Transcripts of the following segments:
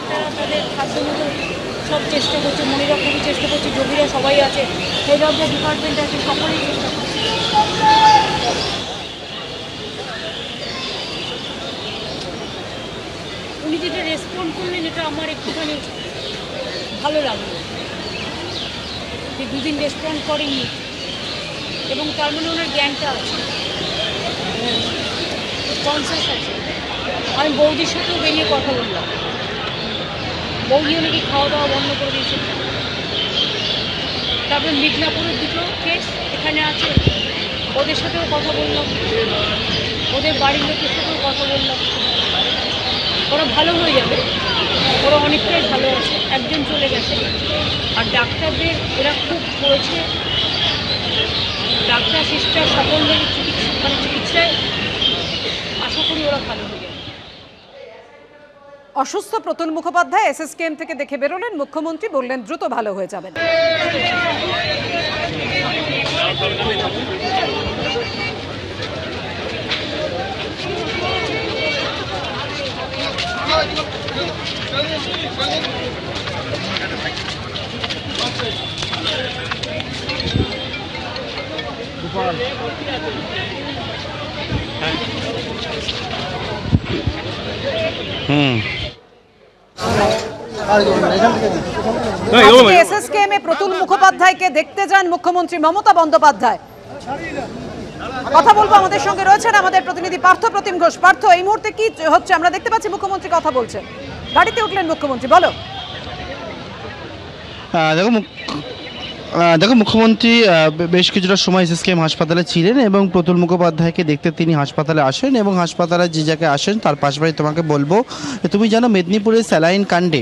তারা তাদের খাদ্যমতো সব চেষ্টা করছে, মনিরা খুবই চেষ্টা করছে, যোগীরা সবাই আছে, হেড অফ দ্য ডিপার্টমেন্ট আছে, সকলেই চেষ্টা করছে। উনি যেটা রেসপন্ড করলেন এটা আমার একটুখানি ভালো লাগলো, যে দুদিন রেসপন্ড করেননি এবং তার মানে ওনার জ্ঞানটা আছে, কনসাস আছে। আমি বৌদির সাথেও বেরিয়ে কথা বললাম, বৌদিও নাকি খাওয়া দাওয়া বন্ধ করে দিয়েছে। তারপরে মিদনাপুরের দুটো কেস এখানে আছে, ওদের সাথেও কথা বললাম, ওদের বাড়ির লোকের সাথেও কথা বললাম। ওরা ভালো হয়ে যাবে, ওরা অনেকটাই ভালো আছে, একজন চলে গেছে। আর ডাক্তারদের এরা খুব করেছে, ডাক্তার সিস্টার সকলের চিকিৎসায় আশা করি ওরা ভালো হয়ে যাবে। অসুস্থ প্রতুল মুখোপাধ্যায় এসএসকেএম থেকে দেখে বেরোলেন, মুখ্যমন্ত্রী বললেন দ্রুত ভালো হয়ে যাবেন। এসএসকেএম প্রতুল মুখোপাধ্যায়কে দেখতে যান মুখ্যমন্ত্রী মমতা বন্দ্যোপাধ্যায়। কথা বলবো, আমাদের সঙ্গে রয়েছেন আমাদের প্রতিনিধি পার্থ প্রতিম ঘোষ। পার্থ, এই মুহূর্তে কি হচ্ছে? আমরা দেখতে পাচ্ছি মুখ্যমন্ত্রী কথা বলছেন, গাড়িতে উঠলেন মুখ্যমন্ত্রী, বলো। দেখো মুখ্যমন্ত্রী বেশ কিছুটা সময় এসএসকেএম হাসপাতালে ছিলেন এবং প্রতুল মুখোপাধ্যায়কে দেখতে তিনি হাসপাতালে আসেন এবং হাসপাতালে যে জায়গায় আসেন তার পাশাপাশি তোমাকে বলবো, তুমি জানো মেদিনীপুরের স্যালাইন কাণ্ডে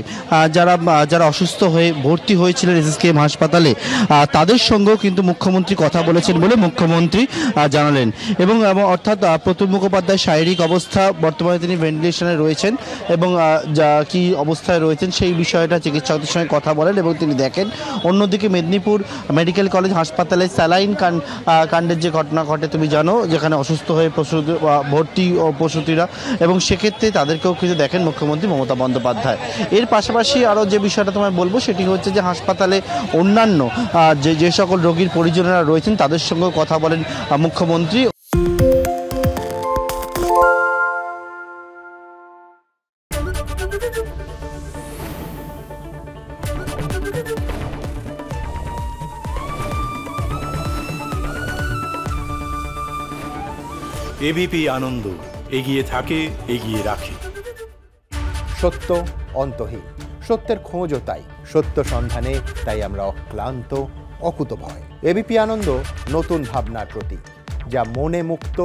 যারা অসুস্থ হয়ে ভর্তি হয়েছিলেন এসএসকেএম হাসপাতালে, তাদের সঙ্গেও কিন্তু মুখ্যমন্ত্রী কথা বলেছেন বলে মুখ্যমন্ত্রী জানালেন। এবং অর্থাৎ প্রতুল মুখোপাধ্যায় শারীরিক অবস্থা, বর্তমানে তিনি ভেন্টিলেশনে রয়েছেন এবং কি অবস্থায় রয়েছেন সেই বিষয়টা চিকিৎসকদের সঙ্গে কথা বলেন এবং তিনি দেখেন। অন্যদিকে মেদিনীপুর মেডিকেল কলেজ হাসপাতালে স্যালাইন কাণ্ডের যে ঘটনা ঘটে তুমি জানো, যেখানে অসুস্থ হয়ে ভর্তি প্রসূতিরা, এবং সেক্ষেত্রে তাদেরকেও কিন্তু দেখেন মুখ্যমন্ত্রী মমতা বন্দ্যোপাধ্যায়। এর পাশাপাশি আরও যে বিষয়টা তোমায় বলবো সেটি হচ্ছে যে হাসপাতালে অন্যান্য যে সকল রোগীর পরিজনেরা রয়েছেন তাদের সঙ্গেও কথা বলেন মুখ্যমন্ত্রী। এবিপি আনন্দ, এগিয়ে থাকে, এগিয়ে রাখে। সত্য অন্তহীন, সত্যের খোঁজও তাই, সত্য সন্ধানে তাই আমরা অক্লান্ত, অকুতভয়। এবিপি আনন্দ নতুন ভাবনার প্রতীক, যা মনে মুক্ত,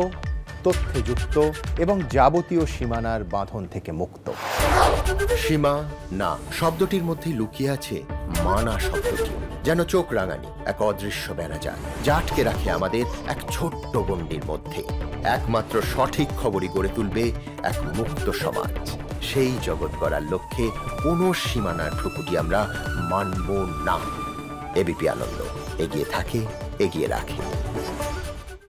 তথ্যে যুক্ত এবং যাবতীয় সীমানার বাঁধন থেকে মুক্ত। সীমা না শব্দটির মধ্যে লুকিয়ে আছে মানা শব্দটি, যেন চোখ রাঙানি এক অদৃশ্য ব্যানাজার, যা আটকে রাখে আমাদের এক ছোট্ট গণ্ডির মধ্যে। একমাত্র সঠিক খবরই গড়ে তুলবে এক মুক্ত সমাজ। সেই জগৎ গড়ার লক্ষ্যে কোনো সীমানার ঠুকুটি আমরা মানব না। এবিপি আনন্দ, এগিয়ে থাকে, এগিয়ে রাখে।